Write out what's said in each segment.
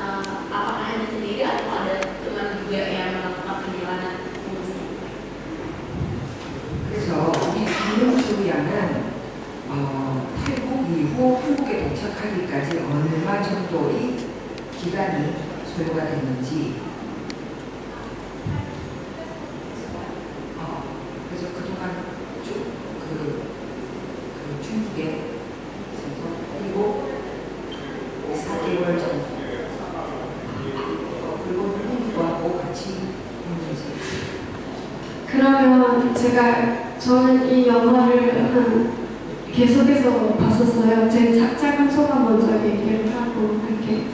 apakah hanya sendiri atau ada teman juga yang melakukan perjalanan mengungsi? 그래서 우리 김용수 양은 탈북 이후 한국에 도착하기까지 얼마 정도의 기간이 소요가 됐는지, 그래서 그동안 쭉 중국에 있어서 그리고 4개월 정도 그리고 한국하고 같이 있는지. 그러면 저는 이 영화를 계속해서 봤었어요. 제 작작한 소감 먼저 얘기를 하고 할게.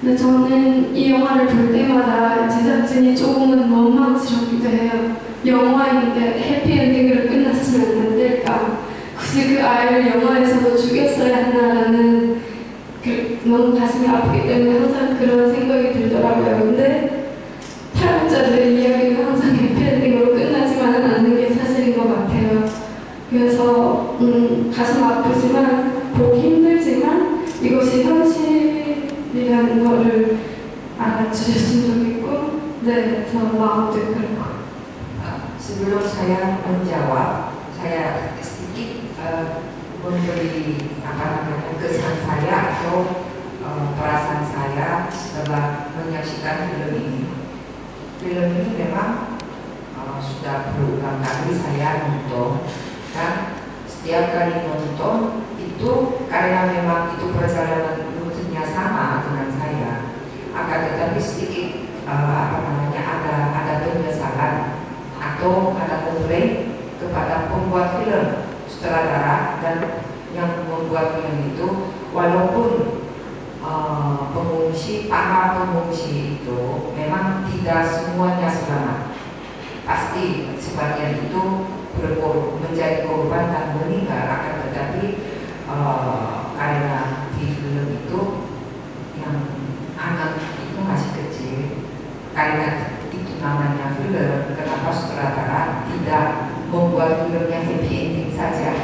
근데 저는 이 영화를 볼 때마다 제작진이 조금은 원망스럽기도 해요. 영화인데 해피엔딩으로 끝났으면 안 될까? 굳이 그 아이를 영화에서도 죽였어야 했나라는 너무 가슴이 아프기 때문에 항상 그런 생각이 들더라고요. 근데 탈북자들의 이야기는 항상 해피엔딩으로 끝나지만은 않는 게 사실인 것 같아요. 그래서 가슴 아프지만 보기 힘들지만 이것이 현실이라는 거를 알아주셨으면 좋겠고, 네, 저 마음도 그렇고. Sebelum saya menjawab, saya sedikit memberi kesan saya atau perasaan saya setelah menyaksikan film ini. Film ini memang sudah berulang kali saya nonton, dan setiap kali nonton itu karena memang itu perjalanan rutinnya sama dengan saya, akan tetapi sedikit ada penyesalan atau ada komplain kepada pembuat film, sutradara dan yang membuat film itu, walaupun para pengungsi itu memang tidak semuanya selamat, pasti sebagian itu menjadi korban dan meninggal, akan tetapi karena di film itu yang anak itu masih kecil, karena itu namanya film, kenapa sutradara tidak membuat filmnya happy ending saja?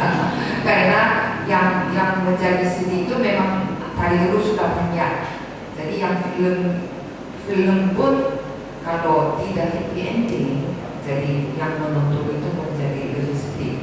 Karena yang menjadi sedih itu memang dari dulu sudah banyak. Jadi yang film pun kalau tidak happy ending, jadi yang menonton itu menjadi lebih sedih.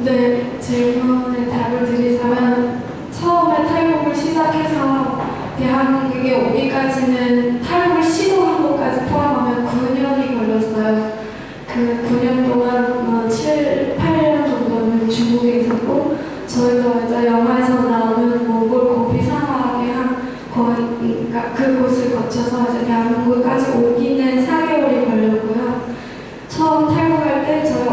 네, 질문에 답을 드리자면 처음에 탈북을 시작해서 대한민국에 오기까지는 탈북을 시도한 것까지 포함하면 9년이 걸렸어요. 그 9년 동안 7, 8년 정도는 중국에 있었고, 저희가 이제 영화에서 나오는 몽골 고비 사막의 그러니까 그곳을 거쳐서 이제 대한민국까지 오기는 4개월이 걸렸고요. 처음 탈북할 때 저희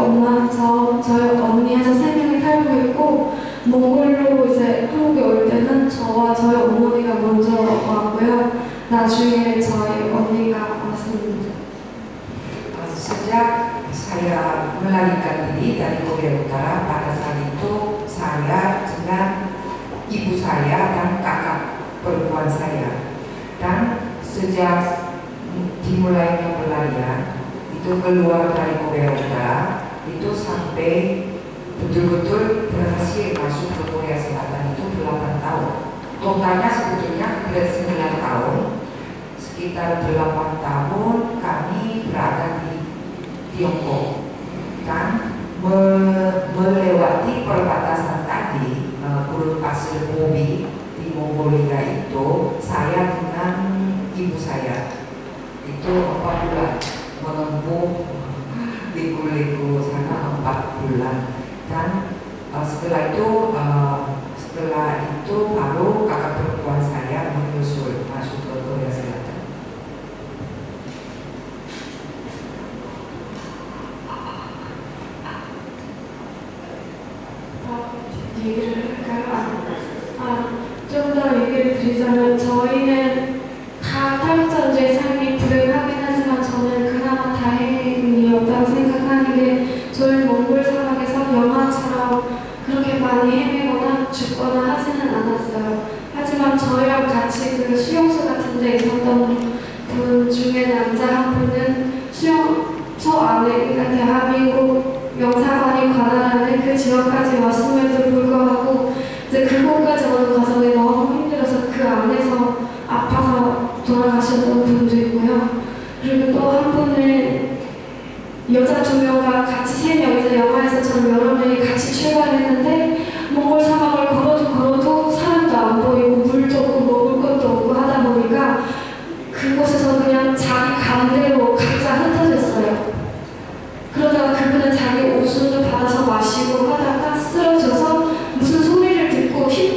언니에서 3명이 탈북했고, 몽골로 이제 한국에 올 때는 저와 저희 어머니가 먼저 왔고요. 나중에 저희 언니가 왔습니다. Sejak saya melarikan diri dari Korea Utara, pada saat itu saya dengan ibu saya dan kakak perempuan saya, dan sejak dimulainya pelarian itu keluar dari Korea Utara itu sampai betul-betul berhasil masuk ke Korea Selatan itu 8 tahun. Totalnya sebetulnya 9 tahun. Sekitar 8 tahun kami berada di Tiongkok dan melewati perbatasan tadi, gurun pasir Gobi di Mongolia itu, saya dengan ibu saya itu 4 bulan menempuh liku-liku sana 4 bulan, dan setelah itu baru kakak perempuan saya menyusul masuk ke Korea Selatan. 좀 더 얘기를 드리자면 저희는 다 탈북자들의 삶이 불행하긴 하지만 저는 그나마 다행이었다고 생각하는 게, 저희 몽골 사막에서 영화처럼 그렇게 많이 헤매거나 죽거나 하지는 않았어요. 하지만 저희랑 같이 그 수용소 같은 데 있었던 분 중에 남자 한 분은 수용소 안에, 그러니까 대한민국 영사관이 관할하는 그 지역까지 왔음에도 불구하고 이제 그곳까지 오는 과정이 너무 힘들어서 그 안에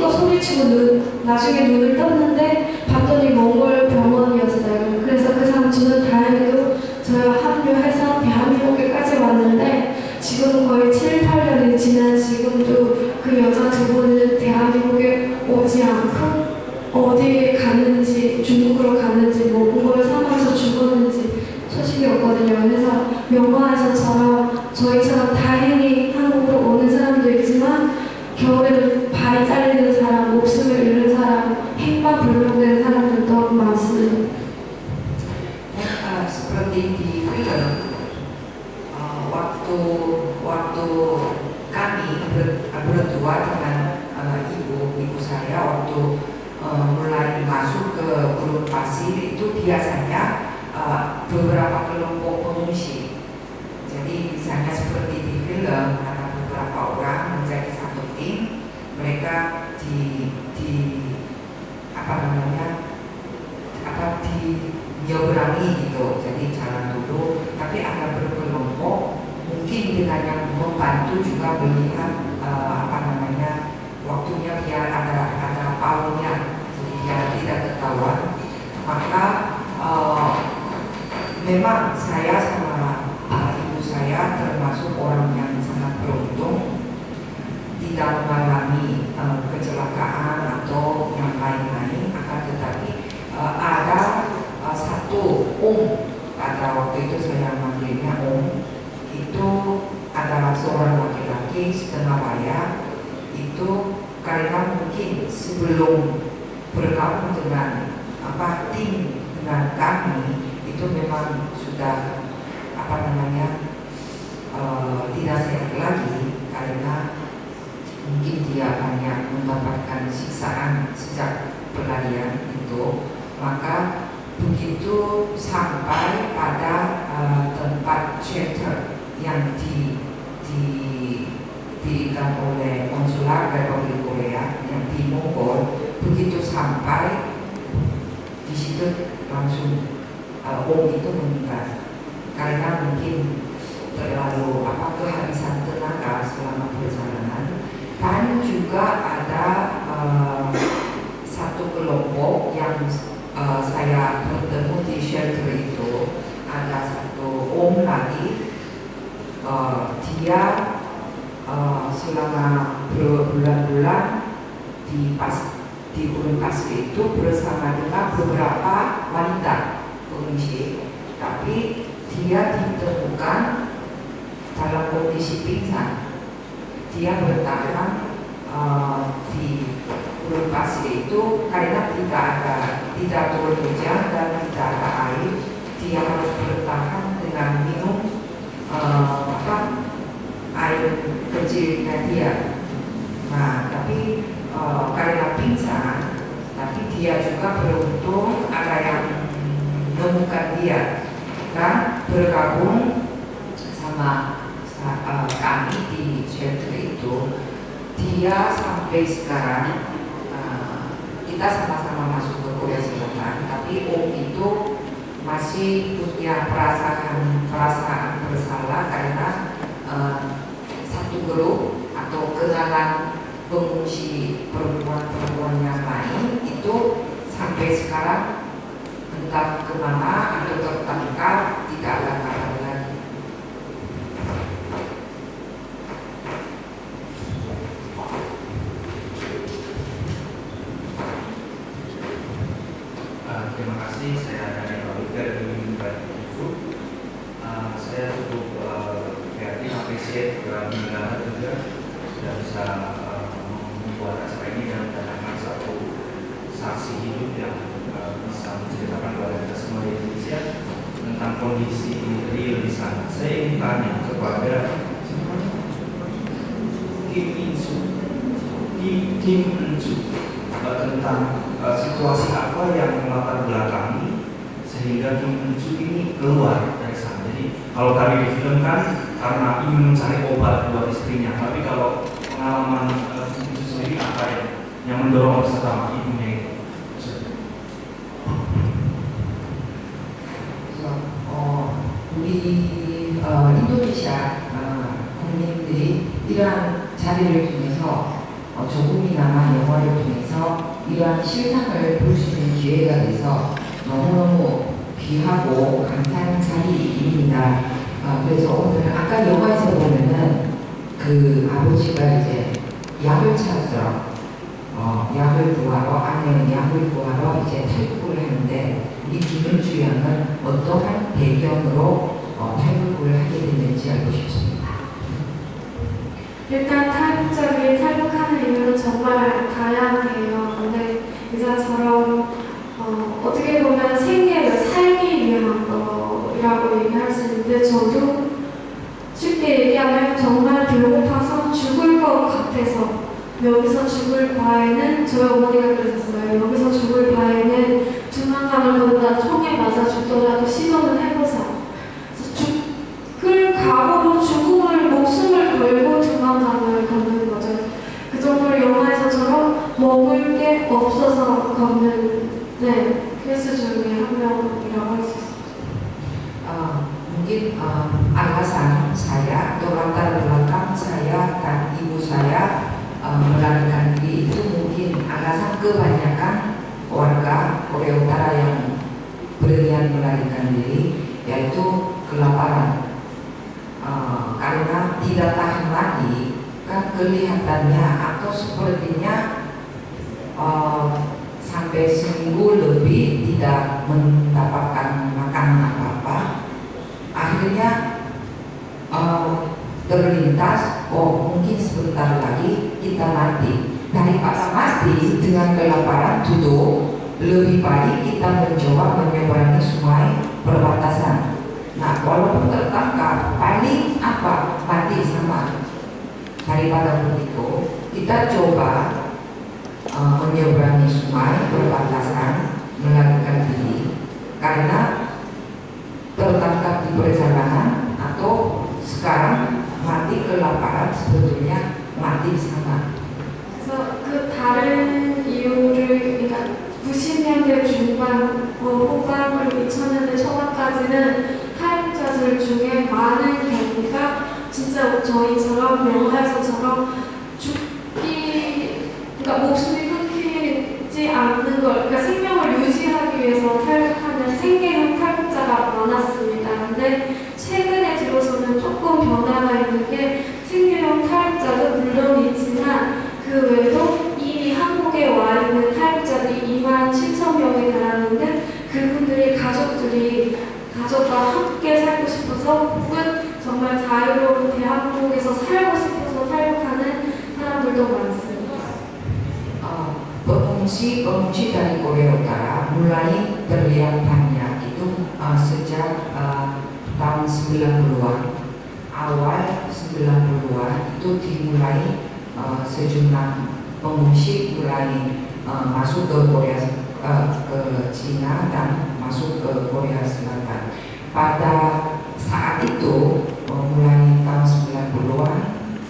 친구가 소리치고 나중에 눈을 떴는데 봤더니 몽골 병원이었어요. 그래서 그 삼촌은 다행히도 저와 합류해서 대한민국에까지 왔는데 지금 거의 7, 8년이 지난 지금도 그 여자 두 분은 대한민국에 오지 않고 어디에 갔는지, 중국으로 갔는지, 몽골 사망해서 죽었는지 소식이 없거든요. 그래서 영화에서처럼 저희처럼 다행히 한국으로 오는 사람도 있지만 겨울에도 발이 잘리는 사람, 목숨을 잃는 사람, 행방 불명되는 사람들도 많습니다. Seperti di film, waktu kami berdua dengan ibu saya waktu mulai masuk ke gurun pasir itu biasanya beberapa kelompok pengungsi. Jadi misalnya seperti di film ada beberapa orang menjadi satu tim, mereka di nyeberangi gitu, jadi jalan dulu, tapi ada berkelompok mungkin dengan yang membantu juga melihat waktunya biar ada pautnya, jadi biar tidak ketahuan. Maka memang saya sama ibu saya termasuk orang yang sangat beruntung tidak mengalami kecelakaan atau yang lain-lain, akan tetapi ada satu pada waktu itu saya manggilnya itu adalah seorang laki-laki setengah baya. Itu karena mungkin sebelum bergabung dengan tim dengan kami itu memang sudah tidak sehat lagi karena mungkin dia banyak mendapatkan siksaan sejak pelarian itu. Maka begitu sampai pada tempat shelter yang didirikan oleh konsulat Republik Korea yang di Mongol, begitu sampai di situ langsung itu meninggal karena mungkin terlalu kehabisan tenaga selama perjalanan. Dan juga ada satu kelompok yang saya bertemu di shelter itu, ada satu lagi, dia selama berbulan-bulan di gurun pasir itu bersama dengan beberapa wanita pengungsi, tapi dia ditemukan dalam kondisi pingsan. Dia bertahan di gurun pasir itu karena tidak turun hujan dan tidak ada air. Dia harus bertahan dengan minum air kecilnya dia. Nah, tapi karena pingsan, tapi dia juga beruntung ada yang menemukan dia dan bergabung sama kami di shelter itu. Dia sampai sekarang kita sama-sama masuk ke Korea Selatan, tapi itu masih punya perasaan bersalah karena satu grup atau kenalan pengungsi perempuan yang lain itu sampai sekarang entah kemana atau tertangkap, tidak ada kabar lagi. Terima kasih, saya dari Pak dari Food. Saya cukup kreatif, apresiasi negara juga sudah bisa membuat acara ini dan mendatangkan satu saksi hidup yang bisa menceritakan kepada kita semua di Indonesia tentang kondisi real di sana. Saya ingin tanya kepada Kim Insu tentang situasi apa yang melatar belakangi sehingga Kim Insu ini keluar dari sana. Jadi kalau tadi di film kan karena ingin mencari obat buat istrinya, tapi kalau pengalaman Kim Insu sendiri apa yang mendorong bersama ibunya itu? 우리 인도네시아 국민들이 이러한 자리를 통해서 조금이 남아 영화를 통해서 이러한 실상을 볼 수 있는 기회가 돼서 너무너무 귀하고 감사한 자리입니다. 그래서 오늘 아까 영화에서 보면은 그 아버지가 이제 약을 찾으러 약을 구하러 아내는 약을 구하러 이제 탈북을 하는데 이 김은주 양은 어떠한 배경으로 탈북을 하게 됐는지 알고 싶습니다. 일단 탈북자들이 탈북하는 이유는 정말 다양해요. 근데 이자처럼 어떻게 보면 생계를 살기 위한 거라고 얘기할 수 있는데 저도 쉽게 얘기하면 정말 배고파서 죽을 것 같아서 여기서 죽을 바에는 저희 어머니가 그러셨어요. 여기서 죽을 바에는 두만강을 건너다 총에 맞아 죽더라도 시도는 해보자. 그래서 죽을 각오로 죽음을 목숨을 걸고 두만강을 걷는 거죠. 그 정도로 영화에서처럼 먹을 게 없어서 걷는 케이스 중에 한 명이라고 할 수 있습니다. Mungkin alasan saya atau latar belakang saya dan ibu saya melarikan diri itu mungkin alasan kebanyakan warga Korea Utara yang berniat melarikan diri yaitu kelaparan. Karena tidak tahan lagi, kan kelihatannya atau sepertinya sampai seminggu lebih tidak mendapatkan makanan apa-apa. Akhirnya terlintas, mungkin sebentar lagi kita mati. Daripada mati dengan kelaparan duduk, lebih baik kita mencoba menyeberangi sungai perbatasan. Nah, walaupun tertangkap, paling apa mati sama. Daripada begitu, kita coba menyeberangi sungai perbatasan, melarikan diri, karena tertangkap di perjalanan atau sekarang mati kelaparan sebetulnya mati sama. 그래서 그 다른 이유를 그러니까 90년대 중반, 후반 그리고 2000년대 초반까지는 탈북자들 중에 많은 경우가 진짜 저희처럼 영화에서처럼 죽기, 그러니까 목숨이 끊기지 않는 걸, 그러니까 생명을 유지하기 위해서 탈북하는 생계형 탈북자가 많았습니다. 근데 최근에 들어서는 조금 변화가 있는 게 생계형 탈북자도 물론 있지만 그 외에도 이미 한국에 와 있는 탈북자들이 27,000명에 달하는데 그분들이 가족과 함께 살고 싶어서 혹은 정말 자유로운 대한민국에서 살고 싶어서 탈북하는 사람들도 많습니다. Pengungsi dari Korea Utara mulai terlihat banyak itu sejak tahun 90-an. Awal 90-an itu dimulai sejumlah pengungsi mulai masuk ke Korea ke Cina dan masuk ke Korea Selatan. Pada saat itu mulai tahun 90-an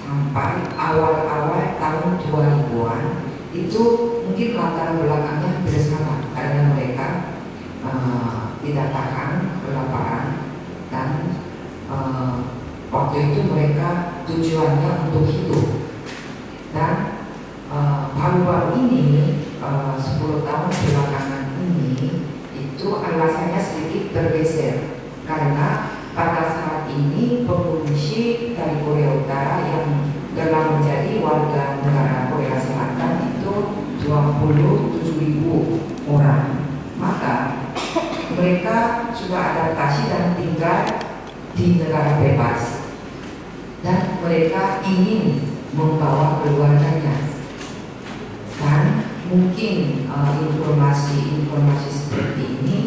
sampai awal-awal tahun 2000-an itu mungkin latar belakangnya hampir sama karena mereka tidak tahan kelaparan dan waktu itu mereka tujuannya untuk hidup. Dan baru-baru ini 10 tahun belakangan ini itu alasannya sedikit bergeser karena pada saat ini pengungsi dari Korea Utara yang telah menjadi warga negara Korea Selatan itu 27.000 orang. Maka mereka sudah adaptasi dan tinggal di negara bebas dan mereka ingin membawa keluarganya. Dan mungkin informasi seperti ini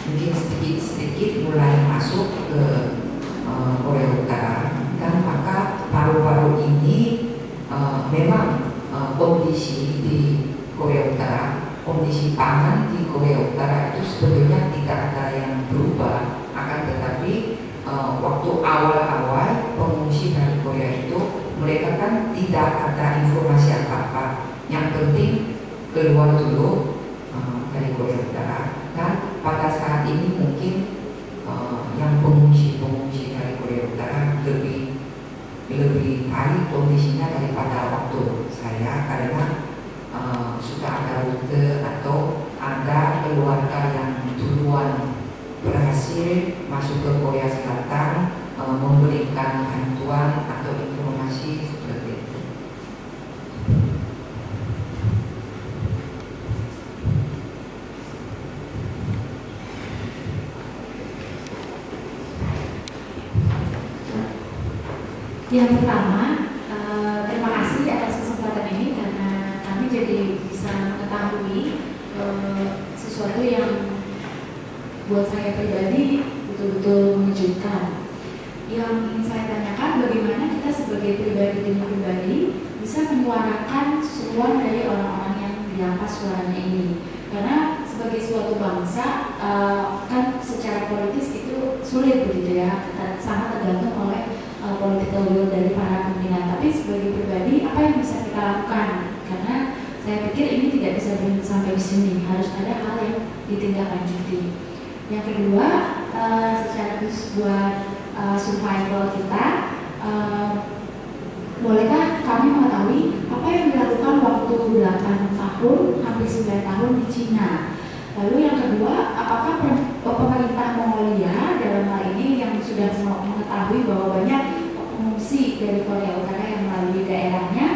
mungkin sedikit-sedikit mulai masuk ke Korea Utara. Dan maka baru-baru ini memang kondisi di Korea Utara, kondisi pangan di Korea Utara itu sebetulnya tidak ada yang berubah. Akan tetapi waktu awal-awal pengungsi dari Korea itu mereka kan tidak ada informasi apa-apa. Yang penting keluar dulu dari Korea Utara. Dan pada saat ini mungkin yang pengungsi dari Korea Utara lebih baik kondisinya daripada waktu saya karena masuk ke Korea Selatan memberikan bantuan atau informasi seperti itu. Yang pertama, terima kasih atas kesempatan ini karena kami jadi bisa mengetahui sesuatu yang buat saya pribadi betul-betul mengejutkan. Yang ingin saya tanyakan, bagaimana kita sebagai pribadi demi pribadi bisa menyuarakan seruan dari orang-orang yang dirampas suaranya ini. Karena sebagai suatu bangsa, kan secara politis itu sulit begitu ya, sangat tergantung oleh political will dari para pimpinan. Tapi sebagai pribadi, apa yang bisa kita lakukan? Karena saya pikir ini tidak bisa berhenti sampai di sini, harus ada hal yang ditindaklanjuti. Yang kedua, secara khusus buat survival kita, bolehkah kami mengetahui apa yang dilakukan waktu 8 tahun, hampir 9 tahun di Cina? Lalu yang kedua, apakah pemerintah Mongolia dalam hal ini yang sudah mengetahui bahwa banyak pengungsi dari Korea Utara yang melalui daerahnya,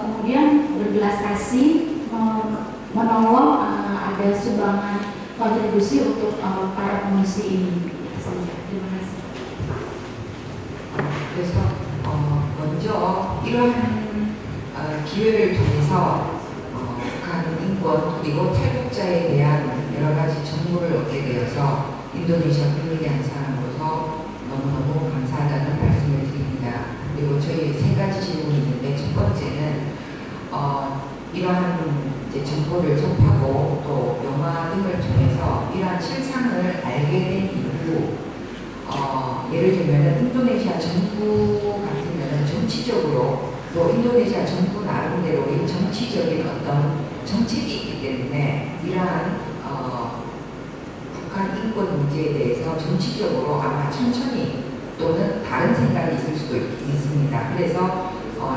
kemudian berbelas kasih menolong ada sumbangan kontribusi untuk para pengungsi ini? Terima kasih. 그래서 먼저 이러한 기회를 통해서 북한 인권 그리고 탈북자에 대한 여러 가지 정보를 얻게 되어서 인도네시아 국민의 한 사람으로서 너무너무 감사하다는 말씀을 드립니다. 그리고 저희 3가지 질문이 있는데, 첫 번째는 이러한 이제 정보를 접하고 또 영화 등을 통해서 이러한 실상을 알게 된 이후 예를 들면 인도네시아 정부 같으면 정치적으로 또 인도네시아 정부 나름대로의 정치적인 어떤 정책이 있기 때문에 이러한 북한 인권 문제에 대해서 정치적으로 아마 천천히 또는 다른 생각이 있을 수도 있습니다. 그래서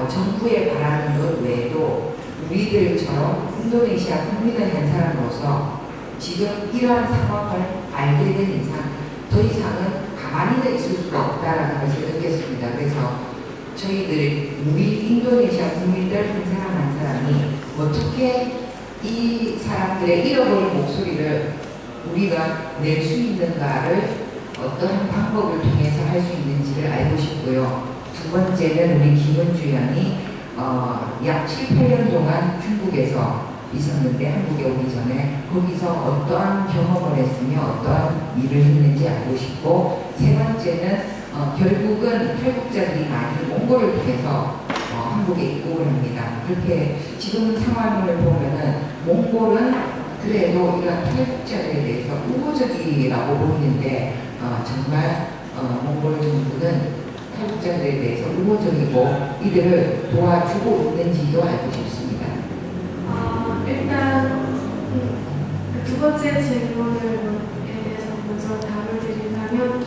정부에 바라는 것 외에도 우리들처럼 인도네시아 국민의 한 사람으로서 지금 이러한 상황을 알게 된 이상 더 이상은 가만히는 있을 수가 없다라는 것을 느꼈습니다. 그래서 우리 인도네시아 국민들 한 사람 한 사람이 어떻게 이 사람들의 잃어버린 목소리를 우리가 낼 수 있는가를 어떤 방법을 통해서 할 수 있는지를 알고 싶고요. 두 번째는 우리 김은주 의원이 약 7, 8년 동안 중국에서 있었는데 한국에 오기 전에 거기서 어떠한 경험을 했으며 어떠한 일을 했는지 알고 싶고, 세 번째는 결국은 탈북자들이 많이 몽골을 통해서 한국에 입국을 합니다. 그렇게 지금 상황을 보면은 몽골은 그래도 이런 탈북자들에 대해서 우호적이라고 보이는데 정말 몽골 정부는 탈북자들에 대해서 우호적이고 이들을 도와주고 있는지도 알고 싶습니다. 일단 두 번째 질문에 대해서 먼저 답을 드린다면,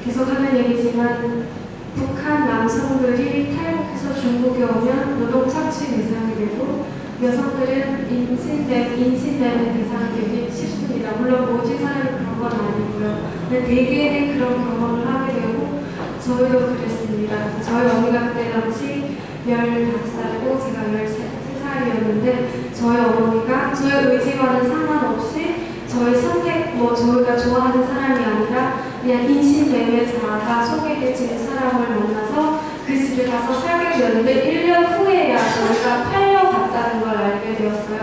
계속하는 얘기지만 북한 남성들이 탈북해서 중국에 오면 노동 착취 대상이 되고 여성들은 인신매매 대상이 되기 쉽습니다. 물론 모든 사람이 그런 건 아니고요. 근데 대개는 그런 경험을 하게 되고 저희도 그랬습니다. 저희 어머니가 그때 당시 15살이고 제가 13살이었는데 저희 어머니가 저희 의지와는 상관없이 저희 선택, 저희가 좋아하는 사람이 아니라 그냥 인신매매자가 소개되는 사람을 만나서 그 집에 가서 살게 되었는데 1년 후에야 저희가 팔려갔다는 걸 알게 되었어요.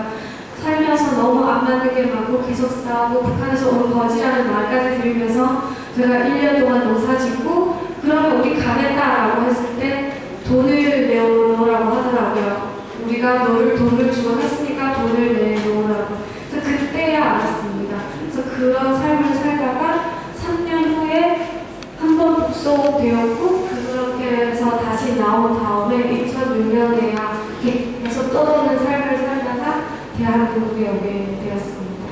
살면서 너무 안 맞는 게 많고 계속 싸우고 북한에서 온 거지라는 말까지 들으면서 제가 1년 동안 농사 짓고 그러면 우리 가겠다라고 했을 때 돈을 내놓으라고 하더라고요. 우리가 돈을 주고 했으니까 돈을 내놓으라고. 그래서 그때야 알았습니다. 그래서 그런 삶을 살다가 3년 후에 한 번 복속되었고 그렇게 해서 다시 나온 다음에 2006년에야 계속 떠도는 삶을 살다가 대한민국에 오게 되었습니다.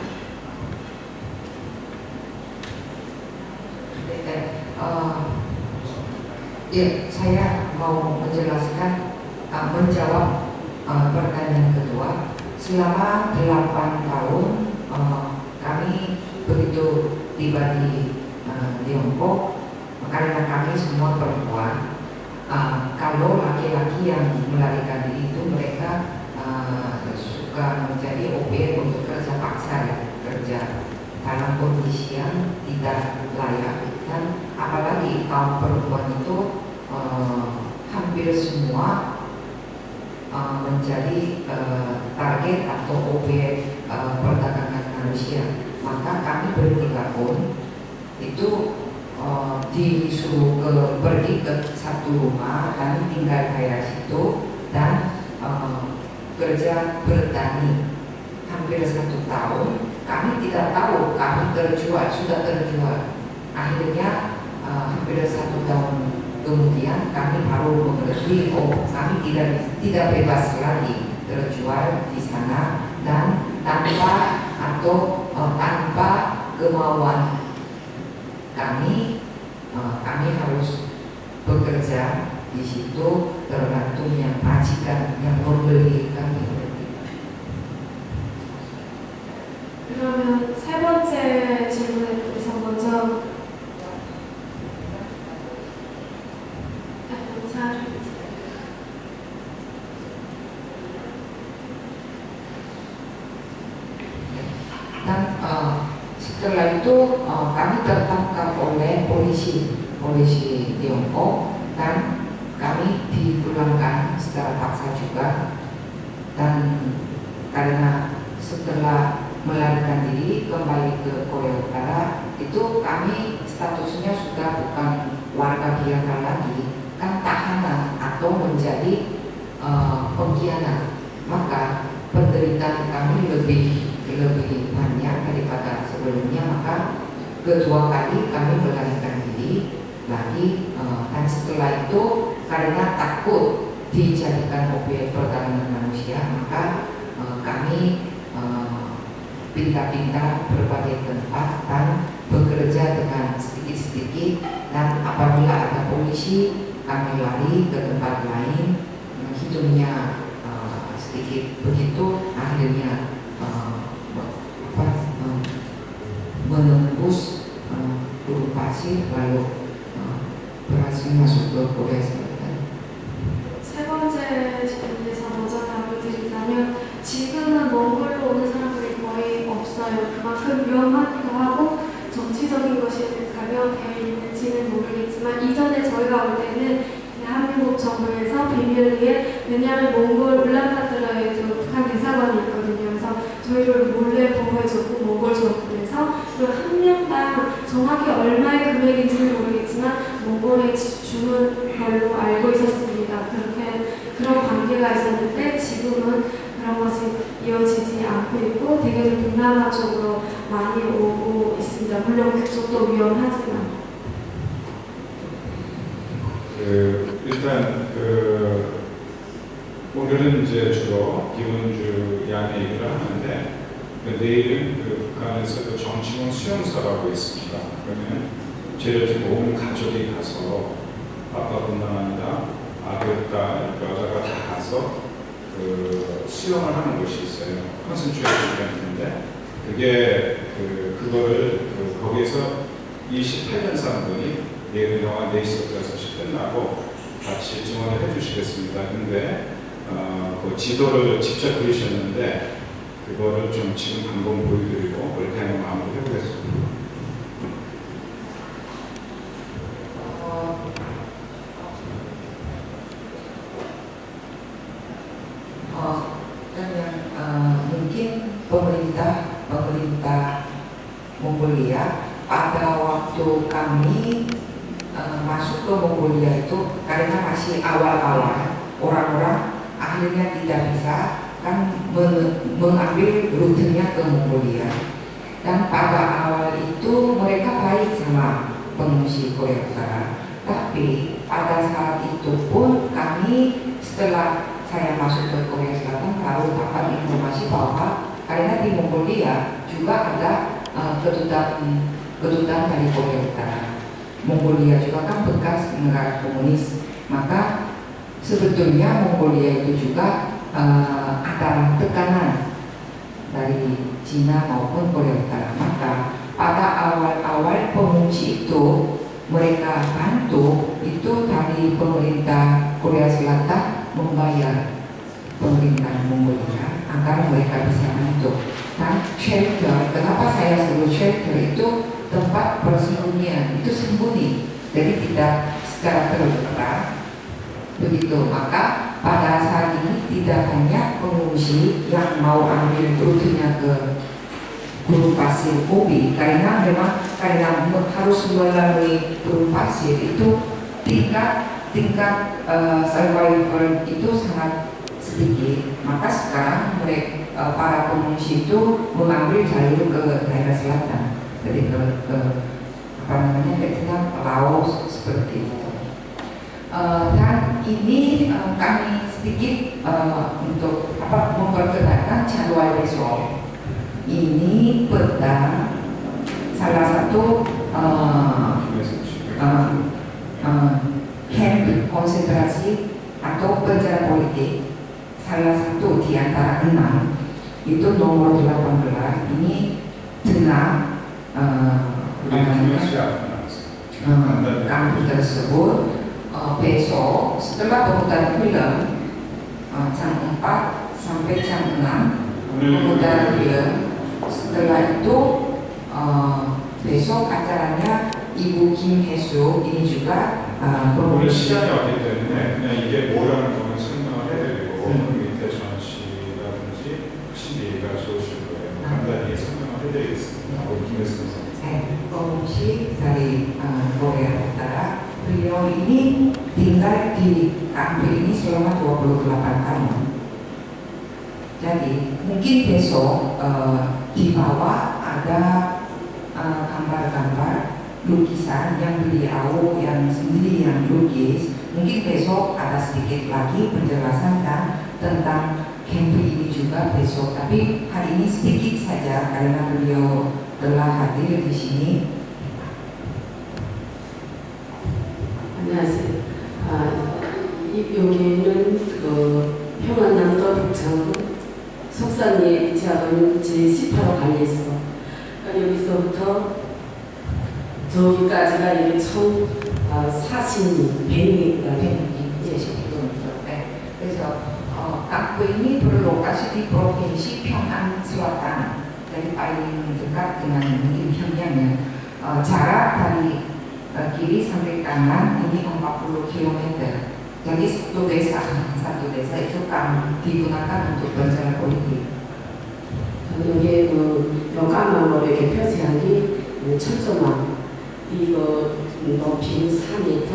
Saya mau menjelaskan menjawab pertanyaan kedua. Selama 8 tahun kami begitu tiba di Tiongkok, karena kami semua perempuan, kalau laki-laki yang melarikan diri itu mereka suka menjadi objek untuk kerja paksa ya, kerja dalam kondisi yang tidak layak. Dan apalagi kaum perempuan itu hampir semua menjadi target atau objek perdagangan manusia. Maka kami bertiga pun itu disuruh pergi ke satu rumah dan tinggal daerah situ dan kerja bertani hampir 1 tahun. Kami tidak tahu kami sudah terjual. Akhirnya hampir 1 tahun kemudian kami baru mengerti, oh kami tidak bebas lagi terjual di sana, dan tanpa kemauan kami harus bekerja di situ, tergantung yang majikan yang membeli kami. 그러면 세 번째 질문에 대해서 먼저 Dan setelah itu kami tertangkap oleh polisi Tiongkok dan kami dipulangkan secara paksa juga. Dan karena setelah melarikan diri kembali ke Korea Utara, itu kami statusnya sudah bukan warga biasa lagi, kan tahanan atau menjadi pengkhianat. Maka penderitaan kami lebih banyak daripada sebelumnya. Maka kedua kali kami melarikan diri lagi, dan setelah itu karena takut dijadikan objek perdagangan manusia, maka kami pindah-pindah berbagai tempat dan bekerja dengan sedikit-sedikit. Dan apabila ada polisi, kami lari ke tempat lain, hidupnya sedikit begitu. Akhirnya menembus Gurun Pasir, lalu berhasil masuk ke Korea Selatan. 세 번째 질문에서 먼저 답을 드리자면, 지금은 몽골로 오는 사람들이 거의 없어요. 그만큼 위험하기도 하고 정치적인 것이 가명되어 있는지는 모르겠지만, 이전에 저희가 올 때는 대한민국 정부에서 비밀리에, 왜냐하면 몽골 울란바토르에도 북한 대사관이 있거든요. 그래서 저희를 몰래 보호해줬고 몽골 정부에서, 그리고 한 명당 정확히 얼마의 금액인지는 모르겠지만 몽골에 주는 걸로 알고 있었습니다. 그런 관계가 있었는데 지금은 그런 것이 이어지지 않고 있고 대개는 동남아 쪽으로 많이 오고 있습니다. 물론 그쪽도 위험하지만. 일단 오늘은 이제 주로 기원주 양의 얘기를 하는데, 내일은 북한에서 정치원 수용소라고 있습니다. 그러면 저희 온 가족이 가서 아빠뿐만 아니라 아들, 딸, 여자가 다 가서 수영을 하는 곳이 있어요. 컨센트레이션 캠프인데, 그게 그거를 거기에서 28년 사람들이 내일 영화 4시부터 6시 끝나고 같이 증언을 해주시겠습니다. 근데 그 지도를 직접 그리셨는데 그거를 좀 지금 한번 보여드리고 그렇게 하는 마음으로 해보겠습니다. Mungkin pemerintah Mongolia pada waktu kami masuk ke Mongolia itu, karena masih awal-awal, orang-orang akhirnya tidak bisa kan mengambil rutenya ke Mongolia. Dan pada awal itu mereka baik sama pengungsi Korea Utara. Tapi pada saat itu pun kami, setelah saya masuk ke Korea Selatan, baru dapat informasi bahwa karena di Mongolia juga ada kedutaan dari Korea Utara. Mongolia juga kan bekas negara komunis, maka sebetulnya Mongolia itu juga ada tekanan dari Cina maupun Korea Utara. Maka pada awal-awal pengungsi itu mereka bantu itu dari pemerintah Korea Selatan membayar pemerintah Mongolia agar mereka bisa bantu. Dan shelter, kenapa saya sebut shelter itu tempat persembunyian, itu sembunyi, jadi tidak secara terbuka. Begitu, maka pada saat ini tidak banyak pengungsi yang mau ambil rutenya ke Gurun Pasir Obi karena memang harus melalui Gurun Pasir itu tingkat survival itu sangat sedikit. Maka sekarang para pengungsi itu mengambil jalur ke daerah selatan, jadi ke Vietnam, Laos seperti itu. Dan ini kami sedikit untuk memperkenalkan jadwal besok. Ini peta salah satu camp konsentrasi atau penjara politik, salah satu di antara 6, itu nomor 18. Ini jenah kampus tersebut. Besok setelah pemutaran film jam 4 sampai jam 6 pemutaran film. Setelah itu besok acaranya Ibu Kim Hye-soo, ini juga 오늘 시간이 없기 때문에 그냥 이게 뭐라는 거는 설명을 해드리고 밑에 전시라든지 혹시 얘기가 좋으실 거예요. 간단히 설명을 해드리겠습니다. 김혜수 선생님. Pengungsi dari Korea Utara. Beliau ini tinggal di kampung ini selama 28 tahun. Jadi mungkin besok di bawah ada gambar-gambar lukisan yang beliau yang sendiri yang lukis. Mungkin besok ada sedikit lagi penjelasan tentang camp ini juga besok. Tapi hari ini sedikit saja karena beliau telah hadir di sini. 안녕하세요. 여기는 그 평안남도 북창 석산리에 위치하고 있는 제18호 관리소. 여기서부터 저기까지가 이게 총 40명, 100명입니다. 그래서 kampung ini berlokasi di provinsi Pyeongan Selatan, dari paling dekat dengan mungkin Pyongyangnya. Jarak dari kiri sampai kanan ini 40 km. Jadi satu desa itu kan digunakan untuk penjara politik. 여기에 까만으로 이렇게 표시한 게 철조망. 이거 높이는 4m,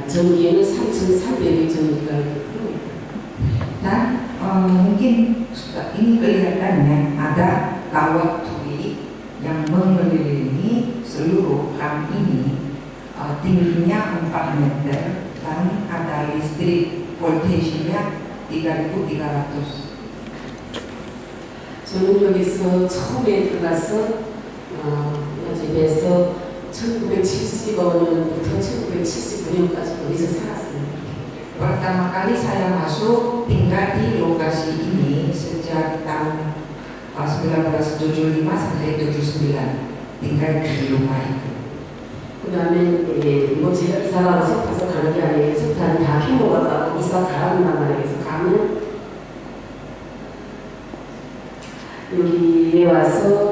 전기에는 3,300의 전기가 있고요. Dan mungkin ini kelihatannya ada kawat tuli yang mengelilingi seluruh kamp ini. Tingginya 4 meter dan ada listrik voltasenya 3.300. 저는 여기서 처음에 들어가서 집에서 1975년부터 1979년까지 여기서 살았습니다. Pertama kali saya masuk tinggal di lokasi ini sejak tahun 1975 sampai 79 tinggal di rumah itu. 그 다음에 뭐 제가 이사 가서 가는 게 아니에요. 석탄 다 캐먹었다고 이사 가란단 말이에요. 그래서 가면 여기에 와서